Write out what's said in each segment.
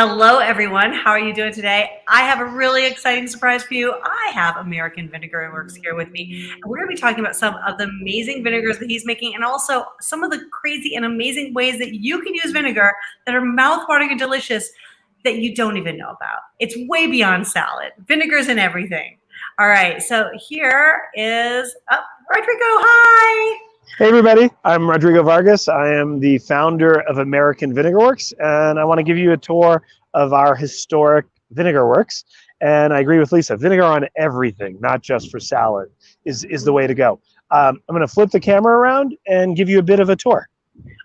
Hello, everyone. How are you doing today? I have a really exciting surprise for you. I have American Vinegar Works here with me, and we're going to be talking about some of the amazing vinegars that he's making and also some of the crazy and amazing ways that you can use vinegar that are mouthwatering and delicious that you don't even know about. It's way beyond salad. Vinegar's in everything. All right, so here is Rodrigo. Hi. Hey everybody, I'm Rodrigo Vargas. I am the founder of American Vinegar Works, and I want to give you a tour of our historic vinegar works. And I agree with Lisa, vinegar on everything, not just for salad, is the way to go. I'm going to flip the camera around and give you a bit of a tour.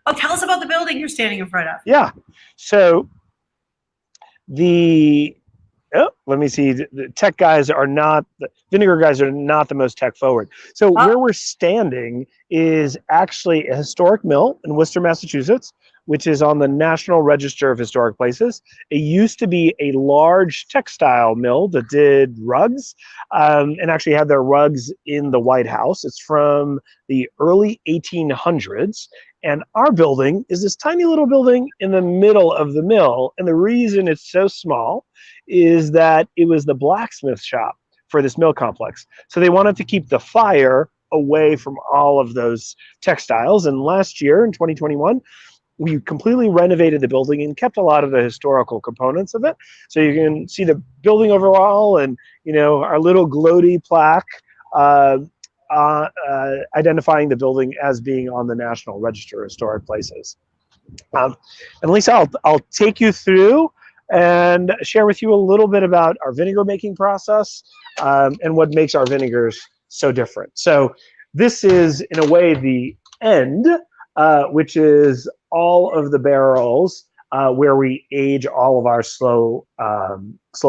Oh, tell us about the building you're standing in front of. Yeah, so let me see. The tech guys are not, the vinegar guys are not the most tech forward. So where we're standing is actually a historic mill in Worcester, Massachusetts, which is on the National Register of Historic Places. It used to be a large textile mill that did rugs and actually had their rugs in the White House. It's from the early 1800s. And our building is this tiny little building in the middle of the mill. And the reason it's so small is that it was the blacksmith shop for this mill complex. So they wanted to keep the fire away from all of those textiles. And last year in 2021, we completely renovated the building and kept a lot of the historical components of it. So you can see the building overall and, you know, our little gloaty plaque identifying the building as being on the National Register of Historic Places. And Lisa, I'll take you through and share with you a little bit about our vinegar making process and what makes our vinegars so different. So this is, in a way, the end, which is all of the barrels where we age all of our slow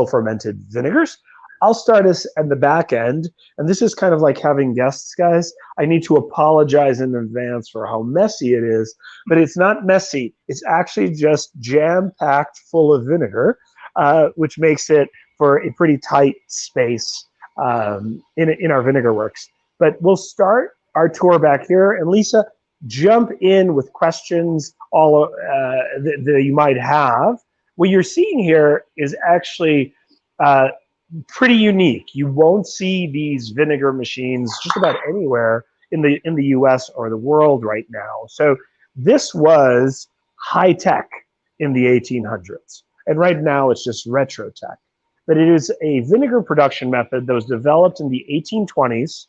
fermented vinegars. I'll start us at the back end, and this is kind of like having guests, guys. I need to apologize in advance for how messy it is, but it's not messy. It's actually just jam-packed full of vinegar, which makes it for a pretty tight space in our vinegar works. But we'll start our tour back here, and Lisa, jump in with questions that you might have. What you're seeing here is actually pretty unique. You won't see these vinegar machines just about anywhere in the US or the world right now. So this was high tech in the 1800s. And right now it's just retro tech. But it is a vinegar production method that was developed in the 1820s,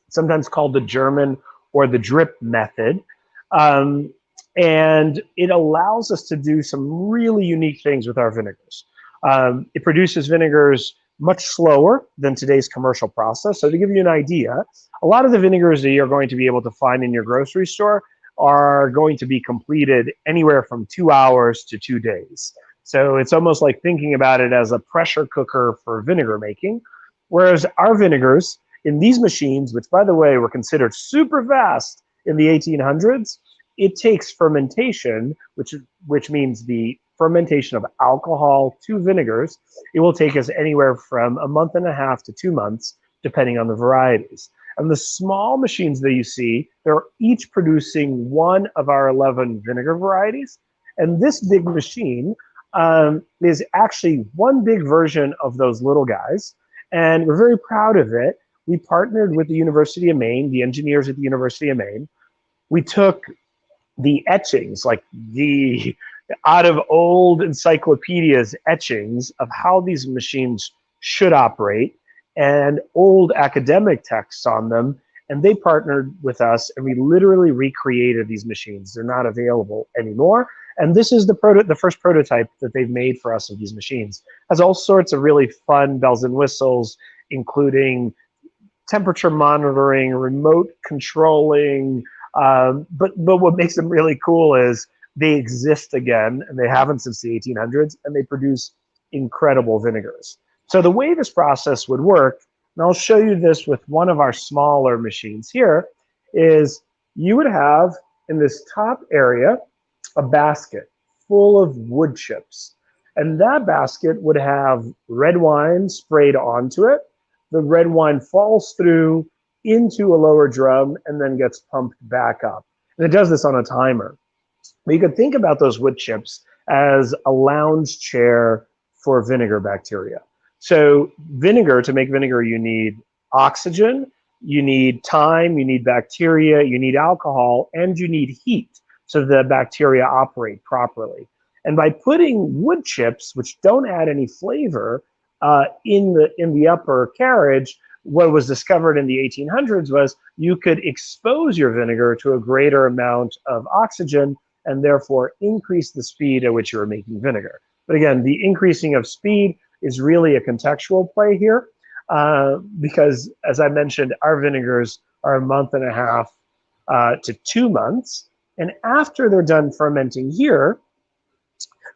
sometimes called the German or the drip method. And it allows us to do some really unique things with our vinegars. It produces vinegars much slower than today's commercial process. So to give you an idea, a lot of the vinegars that you're going to be able to find in your grocery store are going to be completed anywhere from 2 hours to 2 days. So it's almost like thinking about it as a pressure cooker for vinegar making. Whereas our vinegars in these machines, which by the way were considered super fast in the 1800s, it takes fermentation, which means the fermentation of alcohol to vinegars. It will take us anywhere from a month and a half to 2 months, depending on the varieties. And the small machines that you see, they're each producing one of our 11 vinegar varieties. And this big machine is actually one big version of those little guys. And we're very proud of it. We partnered with the University of Maine, the engineers at the University of Maine. We took the etchings, like the out of old encyclopedias etchings of how these machines should operate and old academic texts on them, and they partnered with us and we literally recreated these machines. They're not available anymore, and this is the first prototype that they've made for us of these machines. It has all sorts of really fun bells and whistles, including temperature monitoring, remote controlling, but what makes them really cool is they exist again, and they haven't since the 1800s, and they produce incredible vinegars. So the way this process would work, and I'll show you this with one of our smaller machines here, is you would have in this top area a basket full of wood chips. And that basket would have red wine sprayed onto it. The red wine falls through into a lower drum and then gets pumped back up. And it does this on a timer. But you could think about those wood chips as a lounge chair for vinegar bacteria. So vinegar, to make vinegar, you need oxygen, you need thyme, you need bacteria, you need alcohol, and you need heat so the bacteria operate properly. And by putting wood chips, which don't add any flavor, in the upper carriage, what was discovered in the 1800s was you could expose your vinegar to a greater amount of oxygen and therefore increase the speed at which you were making vinegar. But again, the increasing of speed is really a contextual play here, because, as I mentioned, our vinegars are a month and a half to 2 months. And after they're done fermenting here,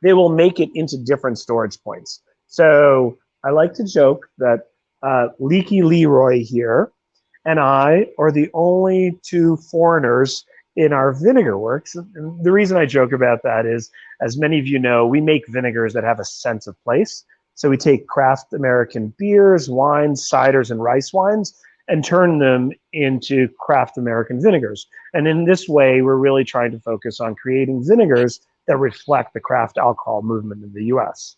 they will make it into different storage points. So I like to joke that Leaky Leroy here and I are the only two foreigners in our vinegar works. And the reason I joke about that is, as many of you know, we make vinegars that have a sense of place. So we take craft American beers, wines, ciders, and rice wines and turn them into craft American vinegars. And in this way, we're really trying to focus on creating vinegars that reflect the craft alcohol movement in the US.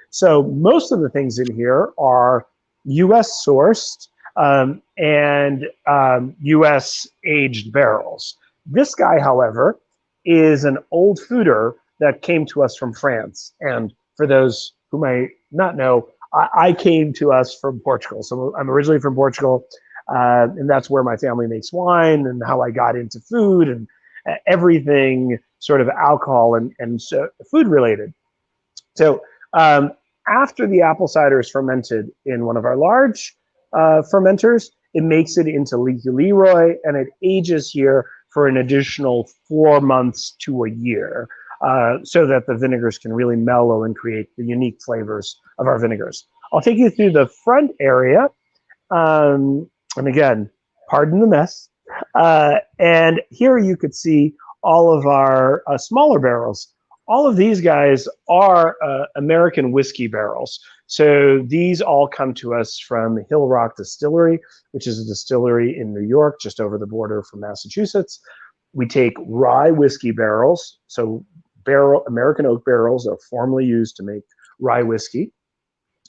So most of the things in here are US sourced and US aged barrels. This guy, however, is an old fooder that came to us from France. And for those who might not know, I came to us from Portugal. So I'm originally from Portugal, and that's where my family makes wine and how I got into food and everything sort of alcohol and so food related. So after the apple cider is fermented in one of our large fermenters, it makes it into Leaky Leroy, and it ages here for an additional 4 months to a year, so that the vinegars can really mellow and create the unique flavors of our vinegars. I'll take you through the front area, and again, pardon the mess. And here you could see all of our smaller barrels. All of these guys are American whiskey barrels. So these all come to us from Hill Rock Distillery, which is a distillery in New York, just over the border from Massachusetts. We take rye whiskey barrels. So American oak barrels are formerly used to make rye whiskey.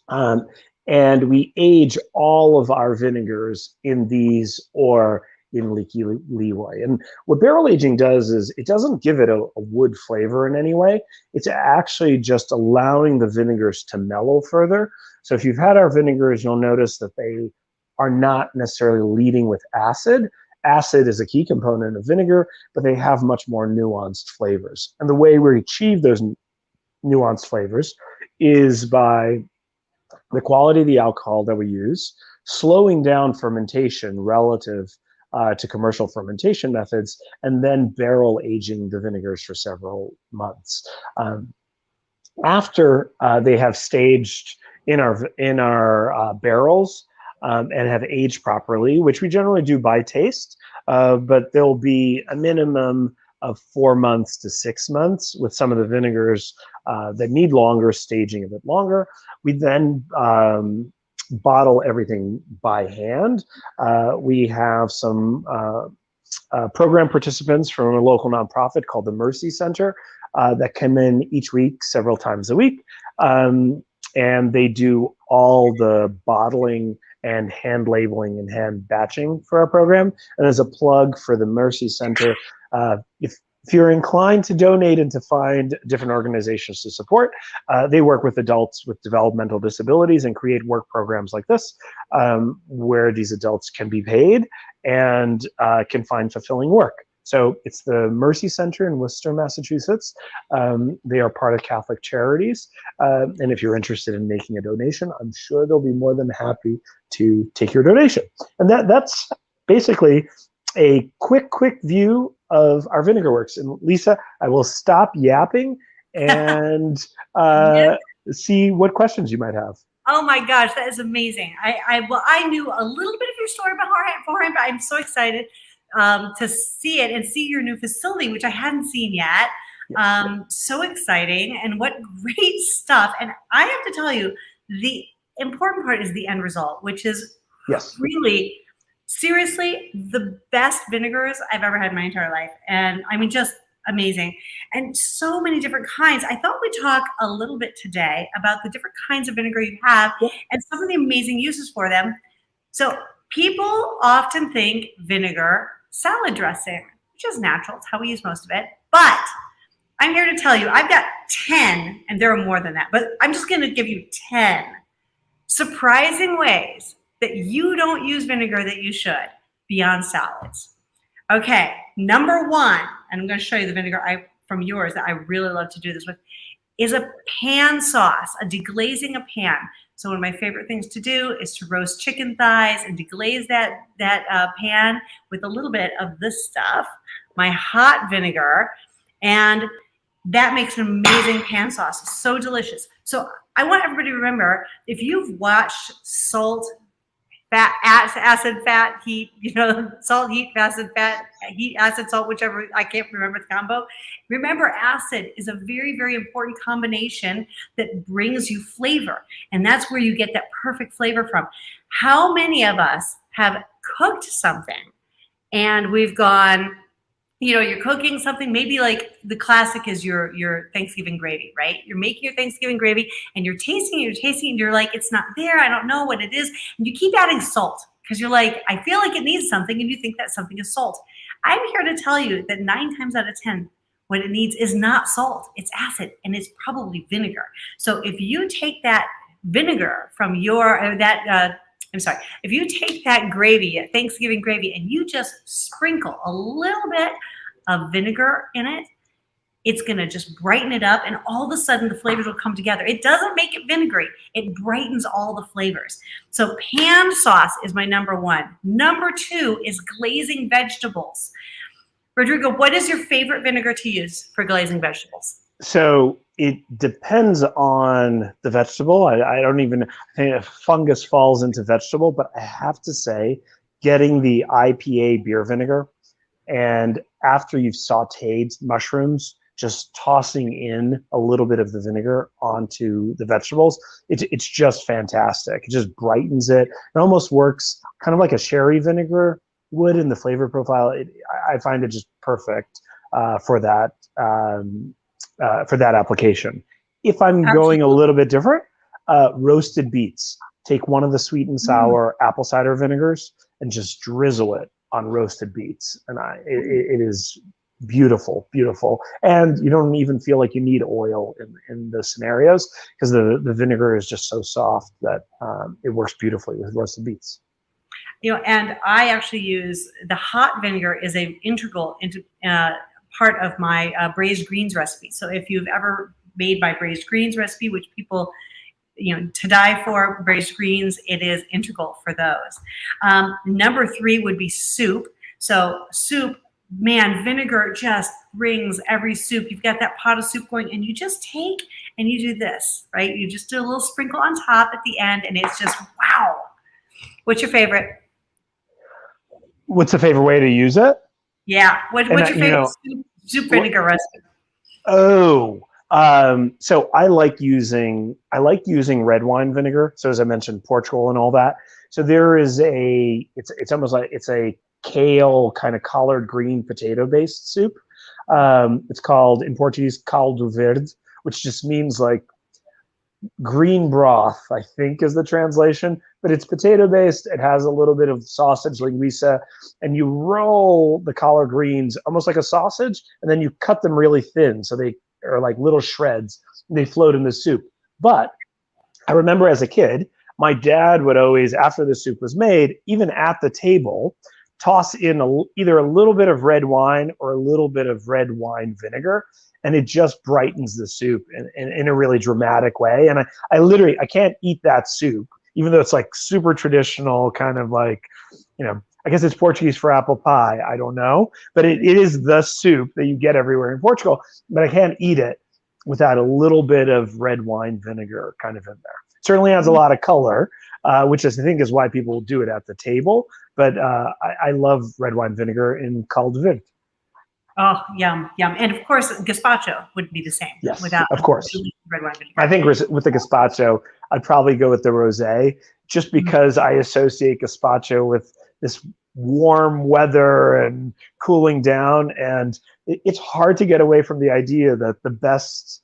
And we age all of our vinegars in these or in Leaky Leroy. And what barrel aging does is it doesn't give it a wood flavor in any way. It's actually just allowing the vinegars to mellow further. So if you've had our vinegars, you'll notice that they are not necessarily leading with acid. Acid is a key component of vinegar, but they have much more nuanced flavors. And the way we achieve those nuanced flavors is by the quality of the alcohol that we use, slowing down fermentation relative to commercial fermentation methods, and then barrel aging the vinegars for several months. After they have staged in our barrels and have aged properly, which we generally do by taste, but there'll be a minimum of 4 months to 6 months with some of the vinegars that need longer staging, a bit longer. We then bottle everything by hand. We have some program participants from a local nonprofit called the Mercy Center that come in each week, several times a week, and they do all the bottling and hand labeling and hand batching for our program. And as a plug for the Mercy Center, if you're inclined to donate and to find different organizations to support, they work with adults with developmental disabilities and create work programs like this, where these adults can be paid and can find fulfilling work. So it's the Mercy Center in Worcester, Massachusetts. They are part of Catholic Charities. And if you're interested in making a donation, I'm sure they'll be more than happy to take your donation. And that's basically a quick view of our Vinegar Works. And Lisa, I will stop yapping and see what questions you might have. Oh my gosh, that is amazing. I knew a little bit of your story beforehand, but I'm so excited to see it and see your new facility, which I hadn't seen yet. So exciting, and what great stuff. And I have to tell you, the important part is the end result, which is really, seriously, the best vinegars I've ever had in my entire life. And I mean, just amazing. And so many different kinds. I thought we'd talk a little bit today about the different kinds of vinegar you have Yep. and some of the amazing uses for them. So people often think vinegar, salad dressing, which is natural. It's how we use most of it. But I'm here to tell you, I've got 10, and there are more than that, but I'm just going to give you 10 surprising ways that you don't use vinegar that you should beyond salads. Okay, number one, and I'm going to show you the vinegar from yours that I really love to do this with, is a pan sauce, a deglazing a pan. So one of my favorite things to do is to roast chicken thighs and deglaze that pan with a little bit of this stuff, my hot vinegar, and that makes an amazing pan sauce. It's so delicious. So I want everybody to remember, if you've watched Salt, Fat, Acid, Fat, Heat, Salt, Heat, Acid, Fat, Heat, Acid, Salt, whichever, I can't remember the combo. Remember, acid is a very, very important combination that brings you flavor. And that's where you get that perfect flavor from. How many of us have cooked something and we've gone, you're cooking something, maybe like the classic is your Thanksgiving gravy, right? You're making your Thanksgiving gravy and you're tasting, and you're like, it's not there, I don't know what it is. And you keep adding salt because you're like, I feel like it needs something, and you think that something is salt. I'm here to tell you that 9 times out of 10, what it needs is not salt, it's acid, and it's probably vinegar. So if you take that vinegar from if you take that gravy, Thanksgiving gravy, and you just sprinkle a little bit of vinegar in it, it's going to just brighten it up, and all of a sudden the flavors will come together. It doesn't make it vinegary. It brightens all the flavors. So pan sauce is my number one. Number 2 is glazing vegetables. Rodrigo, what is your favorite vinegar to use for glazing vegetables? So it depends on the vegetable. I don't even think if fungus falls into vegetable, but I have to say, getting the IPA beer vinegar, and after you've sauteed mushrooms, just tossing in a little bit of the vinegar onto the vegetables, it's just fantastic. It just brightens it. It almost works kind of like a sherry vinegar would in the flavor profile. I find it just perfect for that application. If I'm going a little bit different, roasted beets. Take one of the sweet and sour apple cider vinegars and just drizzle it on roasted beets, and it is beautiful, beautiful. And you don't even feel like you need oil in the scenarios because the vinegar is just so soft that it works beautifully with roasted beets. And I actually use the hot vinegar is a integral into part of my braised greens recipe. So if you've ever made my braised greens recipe, which people to die for, braised greens, it is integral for those. Number 3 would be soup. So soup, man, vinegar just brings every soup. You've got that pot of soup going, and you just take and you do this, right? You just do a little sprinkle on top at the end, and it's just, wow. What's your favorite? What's the favorite way to use it? Yeah. What's your favorite soup vinegar recipe? So I like using red wine vinegar. So as I mentioned, Portugal and all that. So there is it's almost like it's a kale kind of collard green potato based soup. It's called in Portuguese caldo verde, which just means like green broth, I think is the translation, but it's potato based. It has a little bit of sausage linguiça, and you roll the collard greens almost like a sausage, and then you cut them really thin so they are like little shreds, and they float in the soup. But I remember as a kid, my dad would always, after the soup was made, even at the table, toss in either a little bit of red wine or a little bit of red wine vinegar, and it just brightens the soup in a really dramatic way. And I can't eat that soup, even though it's like super traditional, kind of like, I guess it's Portuguese for apple pie. I don't know, but it is the soup that you get everywhere in Portugal, but I can't eat it without a little bit of red wine vinegar kind of in there. It certainly adds a lot of color, which I think is why people do it at the table. But I love red wine vinegar in caldo verde. Oh, yum, yum. And of course, gazpacho would be the same. Yes, without of course. Red wine vinegar. I think with the gazpacho, I'd probably go with the rosé, just because I associate gazpacho with this warm weather and cooling down, and it's hard to get away from the idea that the best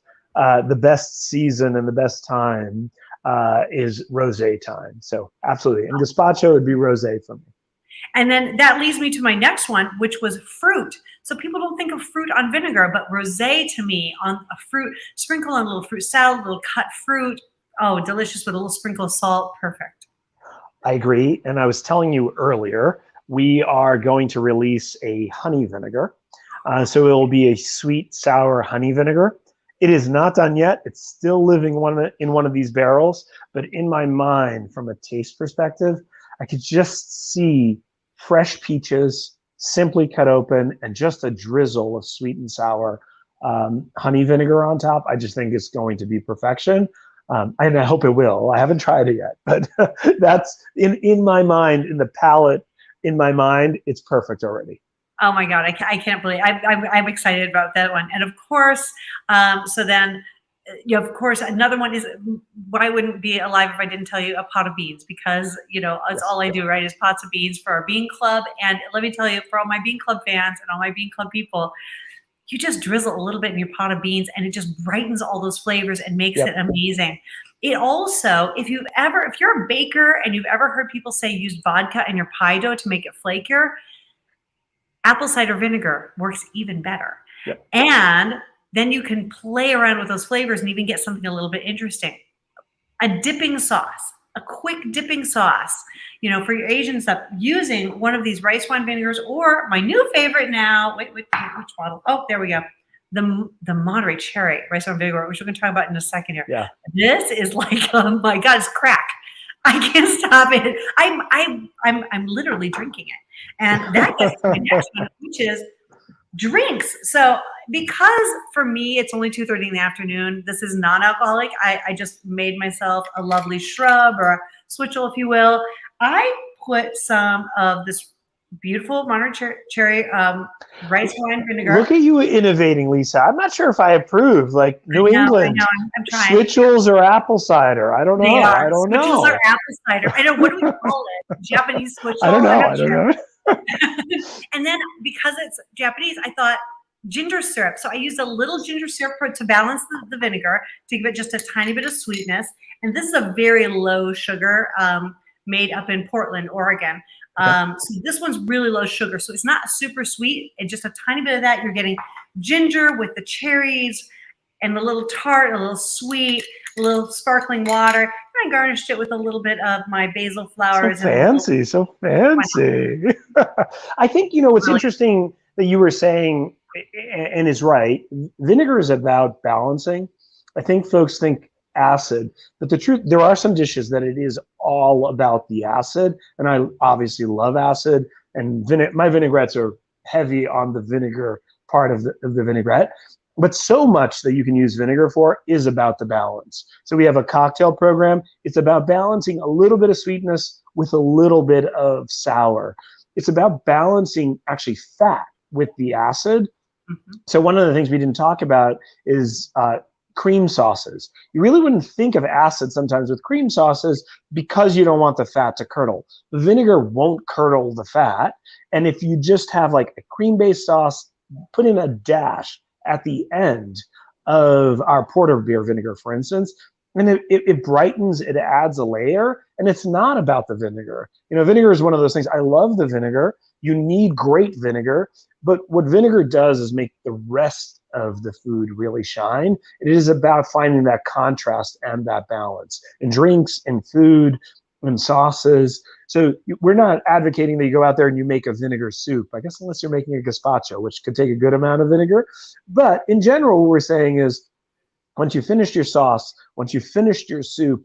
season and the best time is rosé time. So absolutely, and gazpacho would be rosé for me. And then that leads me to my next one, which was fruit. So people don't think of fruit on vinegar, but rosé to me on a fruit, sprinkle on a little fruit salad, a little cut fruit. Oh, delicious with a little sprinkle of salt. Perfect. I agree. And I was telling you earlier, we are going to release a honey vinegar. So it will be a sweet, sour honey vinegar. It is not done yet. It's still living in one of these barrels. But in my mind, from a taste perspective, I could just see fresh peaches, simply cut open, and just a drizzle of sweet and sour honey vinegar on top. I just think it's going to be perfection. And I hope it will. I haven't tried it yet, but that's in my mind, in the palate, in my mind, it's perfect already. Oh my God, I can't believe I'm excited about that one. And of course, so then, of course, another one is why wouldn't be alive if I didn't tell you a pot of beans, because that's all I do, right? Is pots of beans for our bean club. And let me tell you, for all my bean club fans and all my bean club people, you just drizzle a little bit in your pot of beans and it just brightens all those flavors and makes it amazing. It also, if you're a baker and you've ever heard people say use vodka in your pie dough to make it flakier, apple cider vinegar works even better. Yep. And then you can play around with those flavors and even get something a little bit interesting. A dipping sauce, a quick dipping sauce, for your Asian stuff, using one of these rice wine vinegars, or my new favorite now, which bottle? Oh, there we go. The Monterey Cherry rice wine vinegar, which we're going to talk about in a second here. Yeah. This is like, oh my God, it's crack. I can't stop it. I'm literally drinking it. And that gets to my next one, which is drinks. So because for me, it's only 2:30 in the afternoon, this is non-alcoholic. I just made myself a lovely shrub or a switchel, if you will. I put some of this beautiful Monterey Cherry rice wine vinegar. Look at you innovating, Lisa. I'm not sure if I approve, like New England. I know, I'm trying. Switchels or apple cider? I don't know. I don't know. Switchels or apple cider. I know. What do we call it? Japanese switchel? I don't know. And then because it's Japanese, I thought ginger syrup. So I used a little ginger syrup to balance the vinegar, to give it just a tiny bit of sweetness. And this is a very low sugar, made up in Portland, Oregon. So this one's really low sugar. So it's not super sweet. It's just a tiny bit of that. You're getting ginger with the cherries and a little tart, a little sweet, a little sparkling water. And I garnished it with a little bit of my basil flowers. So fancy. I think, what's interesting that you were saying, and is right, vinegar is about balancing. I think folks think acid, but the truth, there are some dishes that it is all about the acid, and I obviously love acid, and my vinaigrettes are heavy on the vinegar part of the vinaigrette, but so much that you can use vinegar for is about the balance. So we have a cocktail program. It's about balancing a little bit of sweetness with a little bit of sour. It's about balancing actually fat with the acid. Mm-hmm. So one of the things we didn't talk about is cream sauces. You really wouldn't think of acid sometimes with cream sauces because you don't want the fat to curdle. The vinegar won't curdle the fat. And if you just have like a cream-based sauce, put in a dash at the end of our porter vinegar, for instance, and it brightens, it adds a layer, and it's not about the vinegar. Vinegar is one of those things. I love the vinegar. You need great vinegar, but what vinegar does is make the rest of the food really shine. It is about finding that contrast and that balance in drinks, in food, in sauces. So we're not advocating that you go out there and you make a vinegar soup, I guess, unless you're making a gazpacho, which could take a good amount of vinegar. But in general, what we're saying is, once you finished your sauce, once you finished your soup,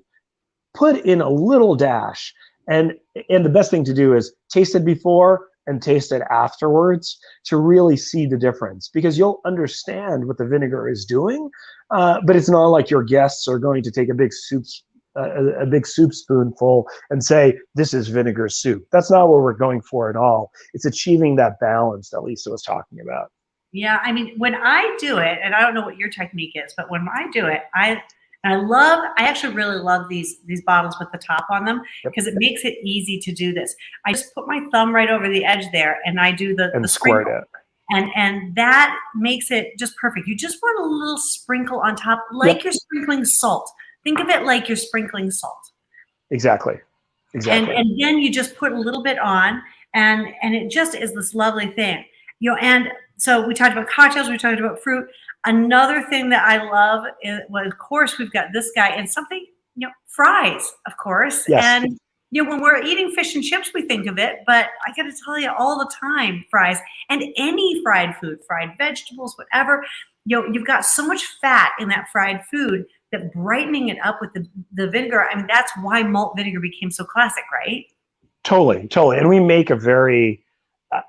put in a little dash. And the best thing to do is taste it before and taste it afterwards to really see the difference, because you'll understand what the vinegar is doing. But it's not like your guests are going to take a big soup spoonful and say, this is vinegar soup. That's not what we're going for at all. It's achieving that balance that Lisa was talking about. Yeah, I mean, when I do it, and I don't know what your technique is, but when I do it, And I actually really love these bottles with the top on them Yep. because it makes it easy to do this. I just put my thumb right over the edge there and I do And the squirt sprinkle. it. And that makes it just perfect. You just want a little sprinkle on top, like Yep. you're sprinkling salt. Think of it like you're sprinkling salt. Exactly. and Exactly. and then you just put a little bit on, and it just is this lovely thing, and so we talked about cocktails, we talked about fruit. Another thing that I love is, well, of course we've got this guy and something, fries, of course. Yes. And when we're eating fish and chips we think of it, but I got to tell you, all the time, fries and any fried food, fried vegetables, whatever, you've got so much fat in that fried food that brightening it up with the vinegar, I mean, that's why malt vinegar became so classic, right? Totally. Totally. And we make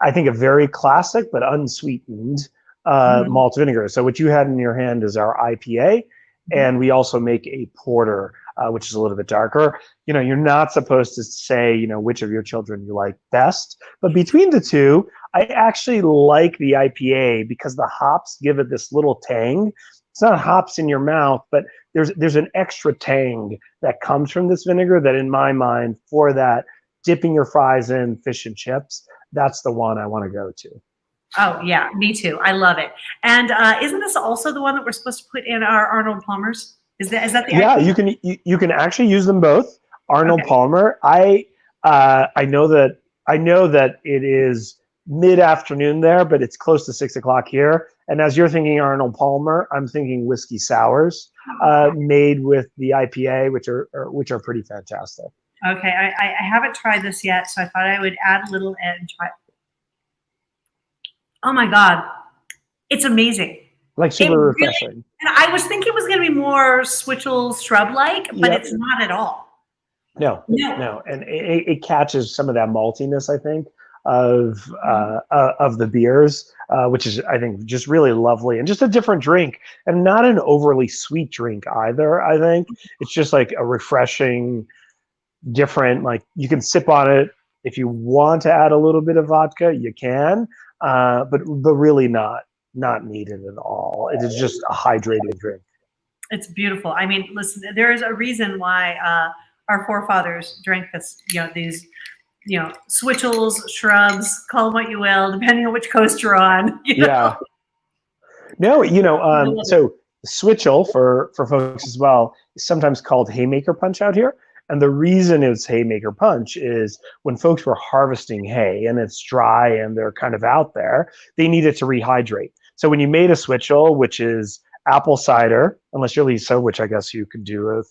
I think, a very classic but unsweetened Mhm. malt vinegar. So what you had in your hand is our IPA, Mhm. and we also make a porter, which is a little bit darker. You're not supposed to say, which of your children you like best, but between the two, I actually like the IPA because the hops give it this little tang. It's not hops in your mouth, but there's an extra tang that comes from this vinegar that, in my mind, for that dipping your fries in fish and chips, that's the one I want to go to. Oh yeah, me too. I love it. And isn't this also the one that we're supposed to put in our Arnold Palmers? Is that the Yeah, IPA? you can actually use them both. Arnold Okay. Palmer. I know that it is mid-afternoon there, but it's close to 6 o'clock here. And as you're thinking Arnold Palmer, I'm thinking whiskey sours made with the IPA, which are pretty fantastic. Okay, I haven't tried this yet, so I thought I would add a little and try. Oh my God, it's amazing. Like It super really, refreshing. and I was thinking it was going to be more Switchel shrub-like, but Yep. it's not at all. No, No. no, and it catches some of that maltiness, I think, of the beers, which is, I think, just really lovely and just a different drink, and not an overly sweet drink either. I think it's just like a refreshing, different. Like, you can sip on it if you want to add a little bit of vodka, you can, but really not needed at all. It is just a hydrating drink. It's beautiful. I mean, listen, there is a reason why our forefathers drank this, these, switchels, shrubs, call them what you will, depending on which coast you're on. Yeah. No, I love it. so switchel for folks as well is sometimes called haymaker punch out here. And the reason it's haymaker punch is when folks were harvesting hay and it's dry and they're kind of out there, they needed to rehydrate. So when you made a switchel, which is apple cider, unless you're Lisa, which I guess you could do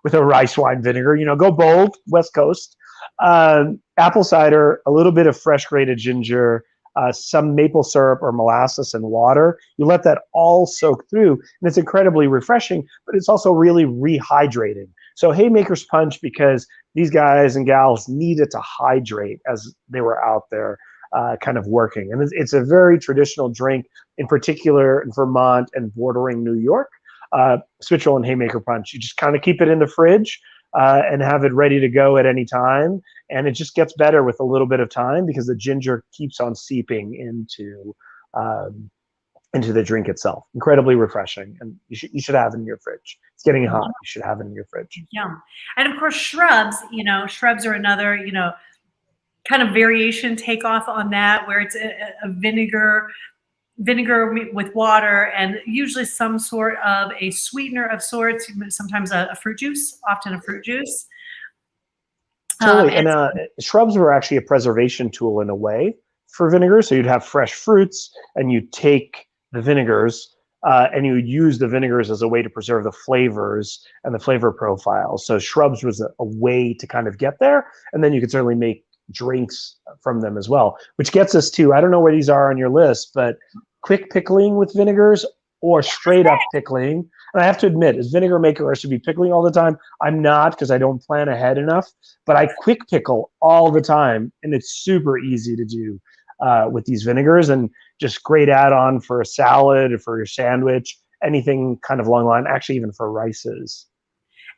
with a rice wine vinegar, go bold, West Coast. Apple cider, a little bit of fresh grated ginger, some maple syrup or molasses and water. You let that all soak through, and it's incredibly refreshing, but it's also really rehydrating. So Haymaker's Punch, because these guys and gals needed to hydrate as they were out there kind of working. And it's a very traditional drink, in particular in Vermont and bordering New York. Switchel and Haymaker Punch, you just kind of keep it in the fridge and have it ready to go at any time. And it just gets better with a little bit of time because the ginger keeps on seeping into the drink itself. Incredibly refreshing, and you should have it in your fridge. It's getting hot. You should have it in your fridge. Yum. And of course, shrubs, shrubs are another, kind of variation takeoff on that, where it's a vinegar with water and usually some sort of a sweetener of sorts, sometimes a fruit juice, often a fruit juice. Totally. And And shrubs were actually a preservation tool in a way for vinegar. So you'd have fresh fruits and you take the vinegars and you would use the vinegars as a way to preserve the flavors and the flavor profiles. So shrubs was a way to kind of get there. And then you could certainly make drinks from them as well, which gets us to, I don't know where these are on your list, but quick pickling with vinegars or straight up pickling. And I have to admit, as vinegar maker, I should be pickling all the time. I'm not, because I don't plan ahead enough, but I quick pickle all the time. And it's super easy to do with these vinegars, and just great add-on for a salad, for your sandwich, anything kind of along the line, actually even for rices.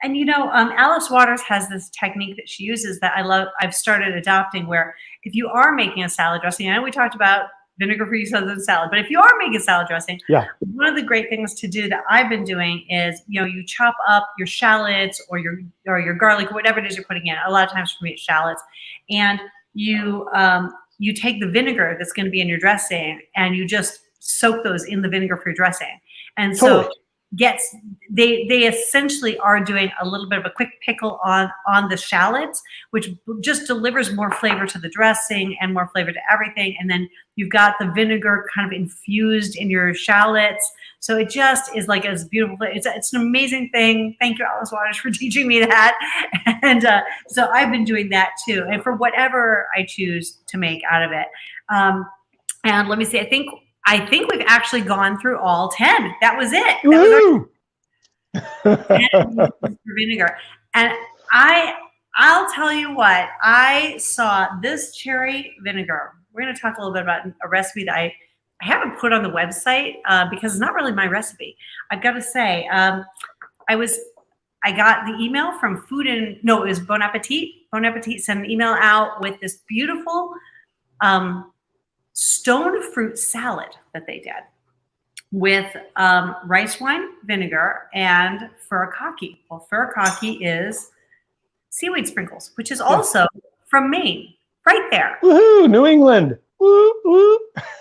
Alice Waters has this technique that she uses that I love. I've started adopting, where if you are making a salad dressing, I know we talked about vinegar-free Southern salad. But if you are making salad dressing, Yeah. one of the great things to do that I've been doing is, you chop up your shallots or your garlic, whatever it is you're putting in. A lot of times for me, it's shallots, and you take the vinegar that's going to be in your dressing and you just soak those in the vinegar for your dressing. And so they essentially are doing a little bit of a quick pickle on the shallots, which just delivers more flavor to the dressing and more flavor to everything. And then you've got the vinegar kind of infused in your shallots. So it just is like as beautiful. It's an amazing thing. Thank you, Alice Waters, for teaching me that. And so I've been doing that too. And for whatever I choose to make out of it. And let me see, I think we've actually gone through all 10. That was it. That was our 10 for vinegar. And I'll tell you what, I saw this cherry vinegar. We're going to talk a little bit about a recipe that I haven't put on the website because it's not really my recipe. I've got to say, I got the email from it was Bon Appetit. Bon Appetit sent an email out with this beautiful stone fruit salad that they did with rice wine vinegar and furikake. Well, furikake is seaweed sprinkles, which is also from Maine, right there. Woohoo, New England. Woo, woo.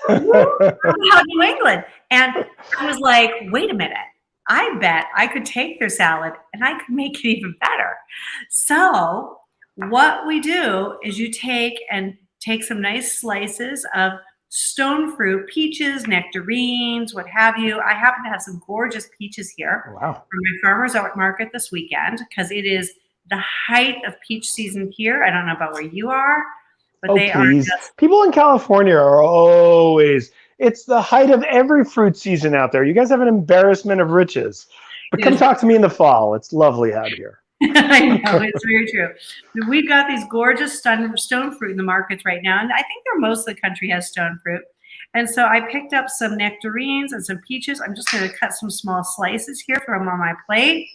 New England. And I was like, wait a minute. I bet I could take their salad and I could make it even better. So what we do is you take some nice slices of stone fruit, peaches, nectarines, what have you. I happen to have some gorgeous peaches here Wow. from my farmer's market this weekend because it is the height of peach season here. I don't know about where you are, but they are just... People in California are always, it's the height of every fruit season out there. You guys have an embarrassment of riches. But come talk to me in the fall. It's lovely out here. I know, it's very true. We've got these gorgeous stone fruit in the markets right now, and I think most of the country has stone fruit. And so I picked up some nectarines and some peaches. I'm just going to cut some small slices here, throw them on my plate.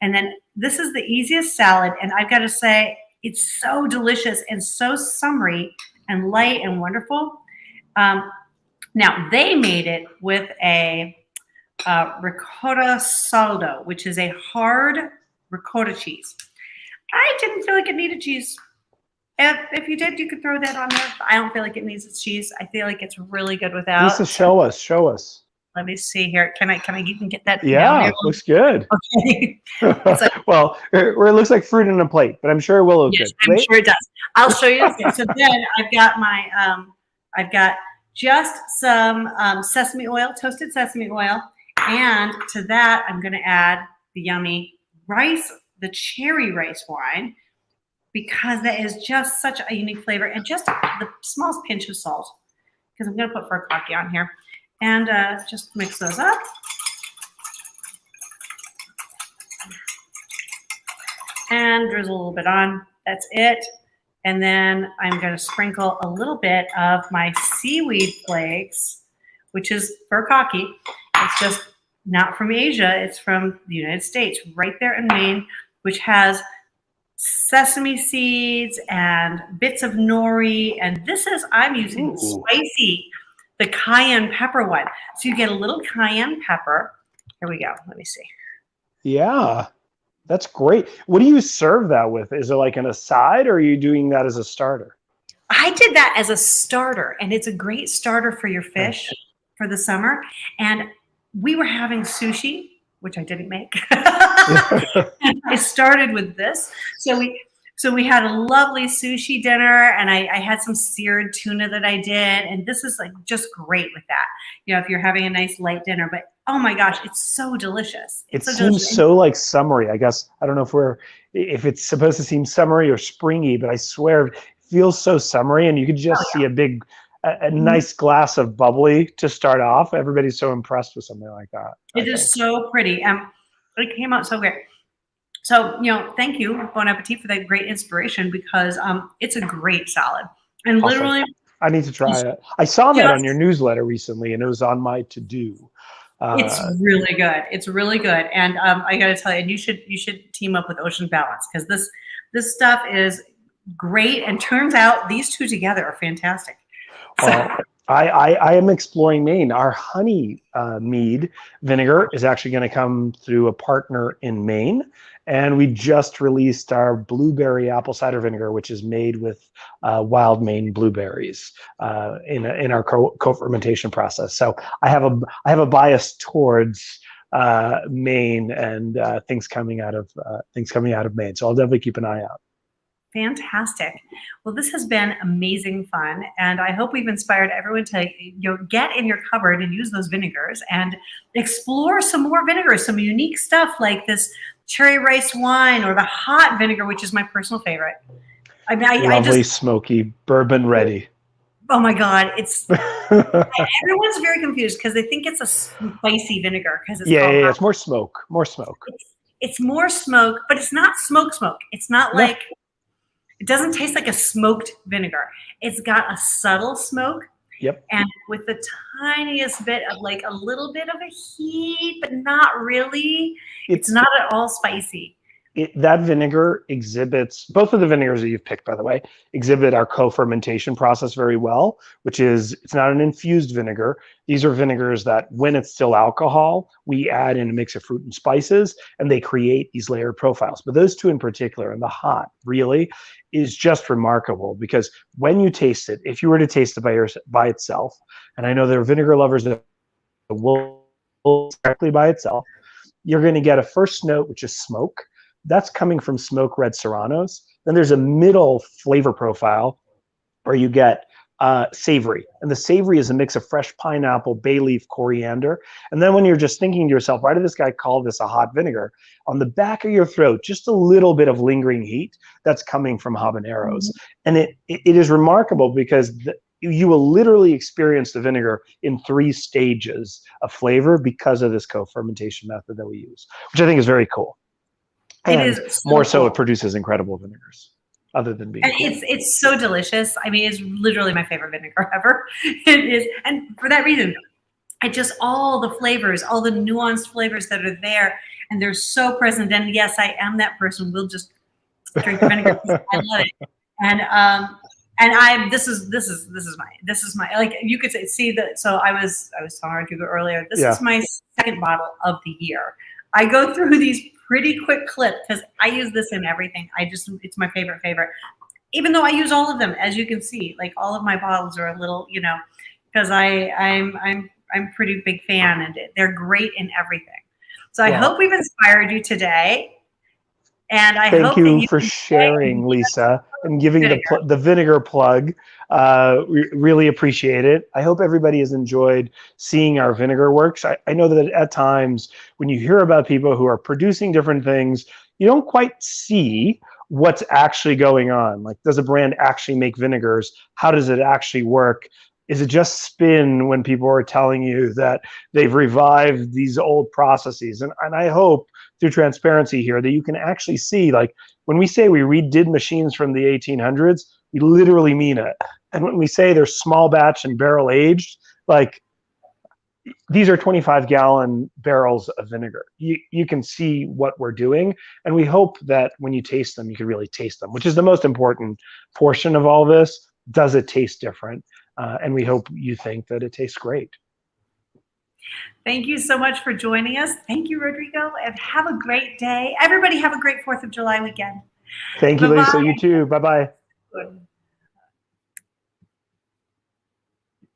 And then this is the easiest salad, and I've got to say, it's so delicious and so summery and light and wonderful. Now, they made it with a ricotta saldo, which is a hard ricotta cheese. I didn't feel like it needed cheese. If you did, you could throw that on there. I don't feel like it needs its cheese. I feel like it's really good without. Lisa, show us. Let me see here. Can I even get that? Yeah, looks good. Okay. Well, it looks like fruit on a plate, but I'm sure it will look good. I'm sure it does. I'll show you this. So then I've got just some sesame oil, toasted sesame oil, and to that I'm going to add the yummy the cherry rice wine, because that is just such a unique flavor, and just the smallest pinch of salt, because I'm going to put furikake on here, and just mix those up. And drizzle a little bit on. That's it. And then I'm going to sprinkle a little bit of my seaweed flakes, which is furikake. It's just not from Asia. It's from the United States, right there in Maine, which has sesame seeds and bits of nori. And this is, I'm using the cayenne pepper one. So you get a little cayenne pepper. Here we go. Let me see. Yeah, that's great. What do you serve that with? Is it like an aside, or are you doing that as a starter? I did that as a starter, and it's a great starter for your fish for the summer. And we were having sushi, which I didn't make. And I started with this. So we had a lovely sushi dinner, and I had some seared tuna that I did. And this is like just great with that, if you're having a nice light dinner. But oh my gosh, it's so delicious. It seems so like summery. I guess I don't know if it's supposed to seem summery or springy, but I swear it feels so summery, and you could just see a nice glass of bubbly to start off. Everybody's so impressed with something like that. It is so pretty. It came out so great. So, thank you, Bon Appetit, for that great inspiration, because it's a great salad. And awesome. Literally, I need to try it. I saw that on your newsletter recently, and it was on my to-do. It's really good. It's really good. And I got to tell you, and you should team up with Ocean Balance, because this stuff is great. And turns out these two together are fantastic. Well, I am exploring Maine. Our honey mead vinegar is actually going to come through a partner in Maine. And we just released our blueberry apple cider vinegar, which is made with wild Maine blueberries in our co-fermentation process. So I have a bias towards Maine and things coming out of Maine. So I'll definitely keep an eye out. Fantastic. Well, this has been amazing fun, and I hope we've inspired everyone to get in your cupboard and use those vinegars and explore some more vinegars, some unique stuff like this cherry rice wine or the hot vinegar, which is my personal favorite. I mean, Lovely, smoky, bourbon ready. Oh my God, everyone's very confused because they think it's a spicy vinegar because it's called it's more smoke, It's more smoke, but it's not smoke. It's not like. It doesn't taste like a smoked vinegar. It's got a subtle smoke. Yep. And with the tiniest bit of like a little bit of a heat, but not really. It's not at all spicy. That vinegar exhibits, both of the vinegars that you've picked, by the way, exhibit our co-fermentation process very well, which is, it's not an infused vinegar. These are vinegars that when it's still alcohol, we add in a mix of fruit and spices, and they create these layered profiles. But those two in particular, and the hot really, is just remarkable because when you taste it, if you were to taste it by itself, and I know there are vinegar lovers that will directly by itself, you're going to get a first note, which is smoke. That's coming from smoke red serranos. Then there's a middle flavor profile where you get savory. And the savory is a mix of fresh pineapple, bay leaf, coriander. And then when you're just thinking to yourself, why did this guy call this a hot vinegar? On the back of your throat, just a little bit of lingering heat that's coming from habaneros. And it is remarkable because you will literally experience the vinegar in 3 stages of flavor because of this co-fermentation method that we use, which I think is very cool. And it is more so, it produces incredible vinegars. Other than being, it's so delicious. I mean, it's literally my favorite vinegar ever. It is, and for that reason, all the flavors, all the nuanced flavors that are there, and they're so present. And yes, I am that person. We'll just drink the vinegar. I love it. And this is my like you could see that. So I was telling you earlier. This is my second bottle of the year. I go through these pretty quick clip because I use this in everything. It's my favorite. Even though I use all of them, as you can see, like all of my bottles are a little, because I'm pretty big fan, and they're great in everything. So I hope we've inspired you today. And I hope thank you for sharing, Lisa, and giving the vinegar plug. We really appreciate it. I hope everybody has enjoyed seeing our Vinegar Works. I know that at times when you hear about people who are producing different things, you don't quite see what's actually going on. Like, does a brand actually make vinegars? How does it actually work? Is it just spin when people are telling you that they've revived these old processes? And I hope through transparency here that you can actually see, like, when we say we redid machines from the 1800s, we literally mean it. And when we say they're small batch and barrel aged, like, these are 25-gallon barrels of vinegar. You can see what we're doing, and we hope that when you taste them, you can really taste them, which is the most important portion of all this. Does it taste different? And we hope you think that it tastes great. Thank you so much for joining us. Thank you, Rodrigo, and have a great day. Everybody have a great 4th of July weekend. Thank you, Lisa. You too. Bye-bye.